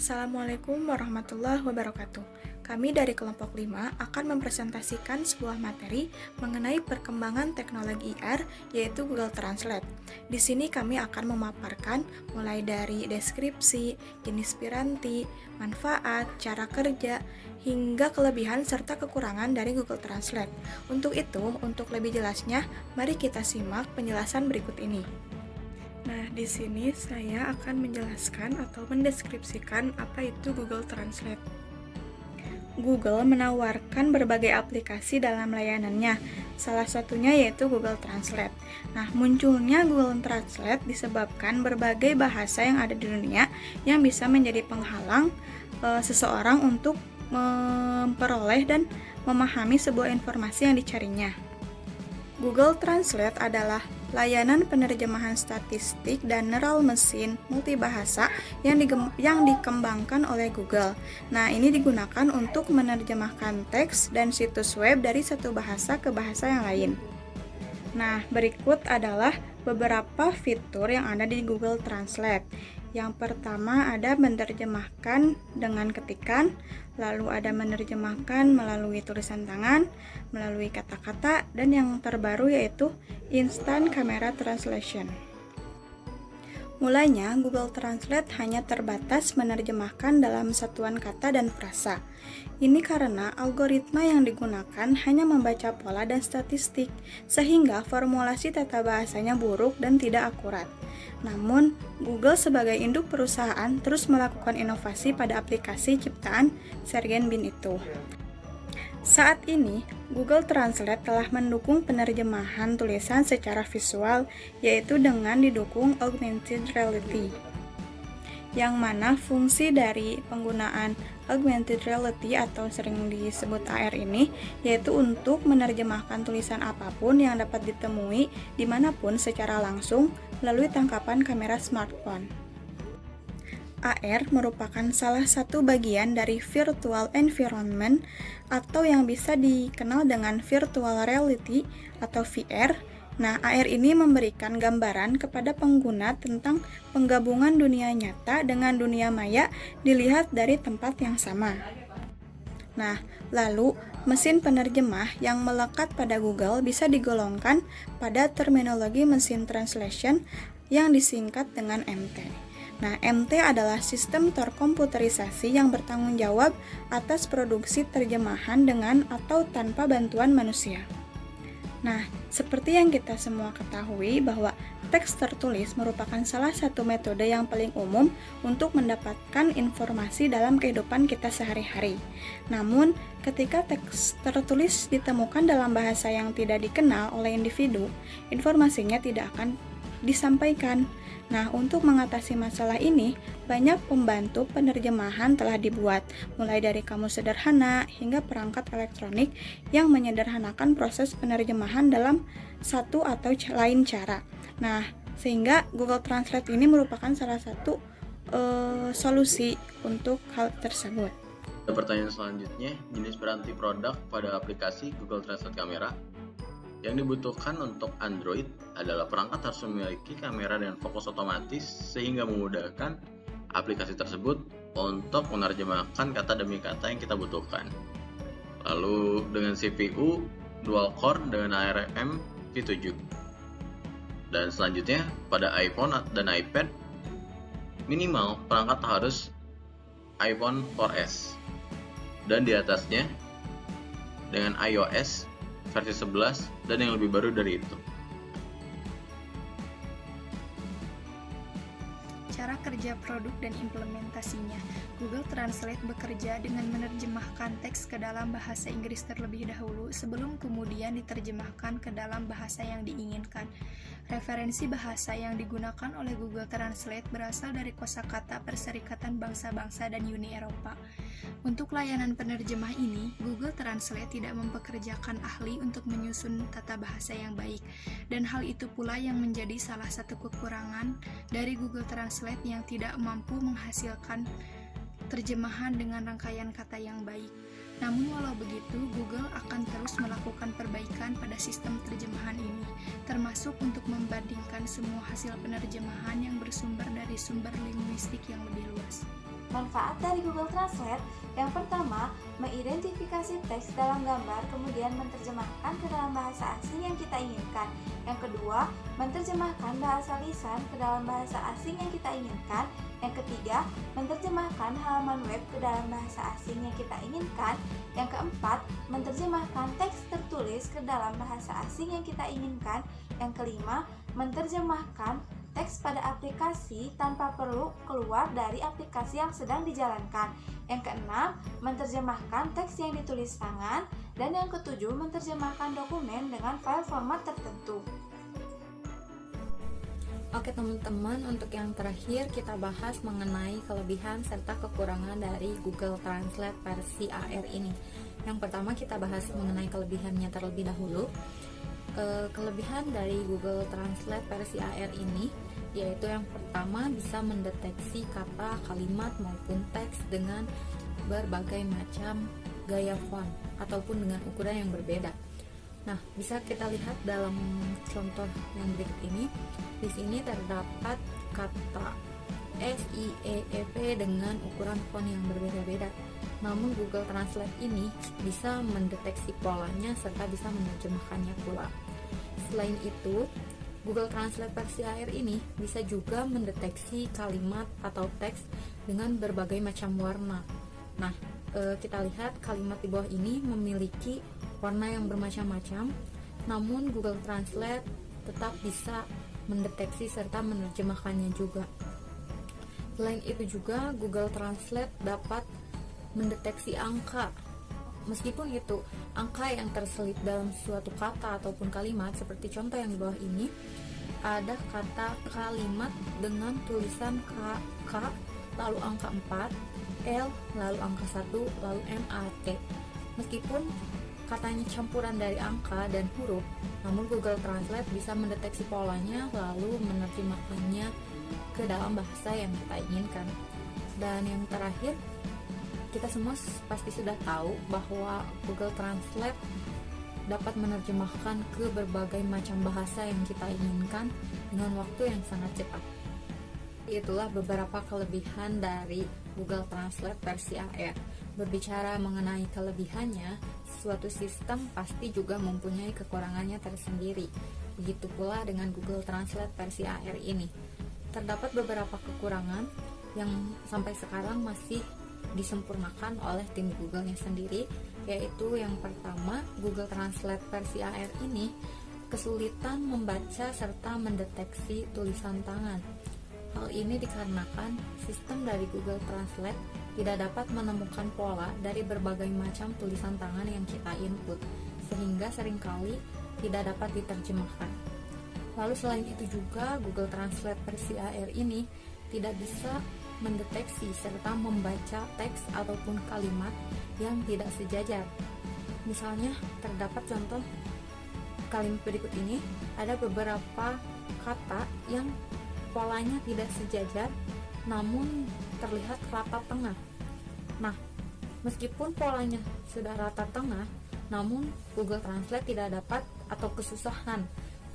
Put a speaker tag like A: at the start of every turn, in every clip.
A: Assalamualaikum warahmatullahi wabarakatuh. Kami dari kelompok 5 akan mempresentasikan sebuah materi mengenai perkembangan teknologi IR, yaitu Google Translate. Di sini kami akan memaparkan mulai dari deskripsi, jenis piranti, manfaat, cara kerja, hingga kelebihan serta kekurangan dari Google Translate. Untuk itu, untuk lebih jelasnya, mari kita simak penjelasan berikut ini. Nah, di sini saya akan menjelaskan atau mendeskripsikan apa itu Google Translate. Google menawarkan berbagai aplikasi dalam layanannya, salah satunya yaitu Google Translate. Nah, munculnya Google Translate disebabkan berbagai bahasa yang ada di dunia yang bisa menjadi penghalang seseorang untuk memperoleh dan memahami sebuah informasi yang dicarinya. Google Translate adalah layanan penerjemahan statistik dan neural mesin multibahasa yang dikembangkan oleh Google. Nah, ini digunakan untuk menerjemahkan teks dan situs web dari satu bahasa ke bahasa yang lain. Nah, berikut adalah beberapa fitur yang ada di Google Translate. Yang pertama ada menerjemahkan dengan ketikan, lalu ada menerjemahkan melalui tulisan tangan, melalui kata-kata, dan yang terbaru yaitu Instant Camera Translation. Mulanya, Google Translate hanya terbatas menerjemahkan dalam satuan kata dan frasa. Ini karena algoritma yang digunakan hanya membaca pola dan statistik, sehingga formulasi tata bahasanya buruk dan tidak akurat. Namun, Google sebagai induk perusahaan terus melakukan inovasi pada aplikasi ciptaan Sergey Brin itu. Saat ini, Google Translate telah mendukung penerjemahan tulisan secara visual, yaitu dengan didukung augmented reality. Yang mana fungsi dari penggunaan augmented reality atau sering disebut AR ini, yaitu untuk menerjemahkan tulisan apapun yang dapat ditemui dimanapun secara langsung melalui tangkapan kamera smartphone. AR merupakan salah satu bagian dari virtual environment atau yang bisa dikenal dengan virtual reality atau VR. Nah, AR ini memberikan gambaran kepada pengguna tentang penggabungan dunia nyata dengan dunia maya dilihat dari tempat yang sama. Nah, lalu mesin penerjemah yang melekat pada Google bisa digolongkan pada terminologi mesin translation yang disingkat dengan MT. Nah, MT adalah sistem terkomputerisasi yang bertanggung jawab atas produksi terjemahan dengan atau tanpa bantuan manusia. Nah, seperti yang kita semua ketahui bahwa teks tertulis merupakan salah satu metode yang paling umum untuk mendapatkan informasi dalam kehidupan kita sehari-hari. Namun, ketika teks tertulis ditemukan dalam bahasa yang tidak dikenal oleh individu, informasinya tidak akan disampaikan. Nah, untuk mengatasi masalah ini, banyak pembantu penerjemahan telah dibuat, mulai dari kamus sederhana hingga perangkat elektronik yang menyederhanakan proses penerjemahan dalam satu atau lain cara. Nah, sehingga Google Translate ini merupakan salah satu solusi untuk hal tersebut.
B: Pertanyaan selanjutnya, jenis piranti produk pada aplikasi Google Translate Camera. Yang dibutuhkan untuk Android adalah perangkat harus memiliki kamera dan fokus otomatis sehingga memudahkan aplikasi tersebut untuk menerjemahkan kata demi kata yang kita butuhkan. Lalu dengan CPU dual core dengan ARM V7. Dan selanjutnya pada iPhone dan iPad minimal perangkat harus iPhone 4S. Dan di atasnya dengan iOS versi 11 dan yang lebih baru dari itu.
C: Cara kerja produk dan implementasinya. Google Translate bekerja dengan menerjemahkan teks ke dalam bahasa Inggris terlebih dahulu sebelum kemudian diterjemahkan ke dalam bahasa yang diinginkan. Referensi bahasa yang digunakan oleh Google Translate berasal dari kosakata Perserikatan Bangsa-Bangsa dan Uni Eropa. Untuk layanan penerjemah ini, Google Translate tidak mempekerjakan ahli untuk menyusun tata bahasa yang baik, dan hal itu pula yang menjadi salah satu kekurangan dari Google Translate yang tidak mampu menghasilkan terjemahan dengan rangkaian kata yang baik. Namun walau begitu, Google akan terus melakukan perbaikan pada sistem terjemahan ini, termasuk untuk membandingkan semua hasil penerjemahan yang bersumber dari sumber linguistik yang lebih luas.
D: Manfaat dari Google Translate yang pertama, mengidentifikasi teks dalam gambar kemudian menerjemahkan ke dalam bahasa asing yang kita inginkan. Yang kedua, menerjemahkan bahasa lisan ke dalam bahasa asing yang kita inginkan. Yang ketiga, menerjemahkan halaman web ke dalam bahasa asing yang kita inginkan. Yang keempat, menerjemahkan teks tertulis ke dalam bahasa asing yang kita inginkan. Yang kelima, menerjemahkan teks pada aplikasi tanpa perlu keluar dari aplikasi yang sedang dijalankan. Yang keenam, menerjemahkan teks yang ditulis tangan. Dan yang ketujuh, menerjemahkan dokumen dengan file format tertentu.
E: Oke teman-teman, untuk yang terakhir kita bahas mengenai kelebihan serta kekurangan dari Google Translate versi AR ini. Yang pertama kita bahas mengenai kelebihannya terlebih dahulu. Kelebihan dari Google Translate versi AR ini yaitu yang pertama bisa mendeteksi kata, kalimat maupun teks dengan berbagai macam gaya font ataupun dengan ukuran yang berbeda. Nah, bisa kita lihat dalam contoh yang berikut ini. Di sini terdapat kata SIEEP dengan ukuran font yang berbeda-beda. Namun Google Translate ini bisa mendeteksi polanya serta bisa menerjemahkannya pula. Selain itu, Google Translate versi AR ini bisa juga mendeteksi kalimat atau teks dengan berbagai macam warna. Nah, kita lihat kalimat di bawah ini memiliki warna yang bermacam-macam, namun Google Translate tetap bisa mendeteksi serta menerjemahkannya juga. Selain itu juga Google Translate dapat mendeteksi angka. Meskipun itu angka yang terselip dalam suatu kata ataupun kalimat, seperti contoh yang di bawah ini, ada kata kalimat dengan tulisan K, lalu angka 4, L, lalu angka 1, lalu MAT. Meskipun katanya campuran dari angka dan huruf, namun Google Translate bisa mendeteksi polanya lalu menerjemahkannya ke dalam bahasa yang kita inginkan. Dan yang terakhir, kita semua pasti sudah tahu bahwa Google Translate dapat menerjemahkan ke berbagai macam bahasa yang kita inginkan dengan waktu yang sangat cepat. Itulah beberapa kelebihan dari Google Translate versi AR. Berbicara mengenai kelebihannya, suatu sistem pasti juga mempunyai kekurangannya tersendiri. Begitu pula dengan Google Translate versi AR ini. Terdapat beberapa kekurangan yang sampai sekarang masih disempurnakan oleh tim Google-nya sendiri, yaitu yang pertama, Google Translate versi AR ini kesulitan membaca serta mendeteksi tulisan tangan. Hal ini dikarenakan sistem dari Google Translate tidak dapat menemukan pola dari berbagai macam tulisan tangan yang kita input, sehingga seringkali tidak dapat diterjemahkan. Lalu selain itu juga Google Translate versi AR ini tidak bisa mendeteksi serta membaca teks ataupun kalimat yang tidak sejajar. Misalnya terdapat contoh kalimat berikut ini, ada beberapa kata yang polanya tidak sejajar namun terlihat rata tengah. Nah, meskipun polanya sudah rata tengah, namun Google Translate tidak dapat atau kesusahan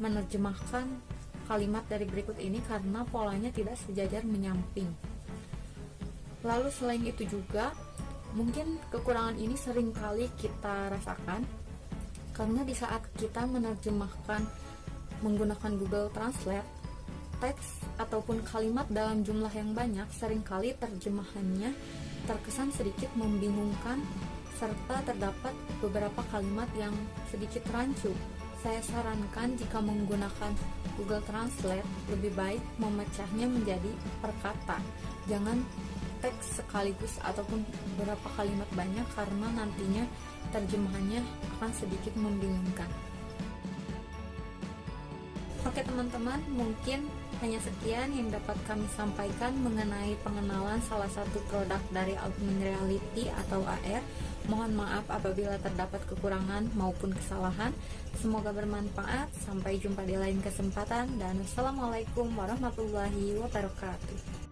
E: menerjemahkan kalimat dari berikut ini karena polanya tidak sejajar menyamping. Lalu selain itu juga, mungkin kekurangan ini sering kali kita rasakan karena di saat kita menerjemahkan menggunakan Google Translate, teks ataupun kalimat dalam jumlah yang banyak, seringkali terjemahannya terkesan sedikit membingungkan serta terdapat beberapa kalimat yang sedikit rancu. Saya sarankan jika menggunakan Google Translate, lebih baik memecahnya menjadi per kata. Jangan teks sekaligus ataupun beberapa kalimat banyak karena nantinya terjemahannya akan sedikit membingungkan. Oke teman-teman, mungkin hanya sekian yang dapat kami sampaikan mengenai pengenalan salah satu produk dari Augmented Reality atau AR. Mohon maaf apabila terdapat kekurangan maupun kesalahan. Semoga bermanfaat. Sampai jumpa di lain kesempatan dan wassalamualaikum warahmatullahi wabarakatuh.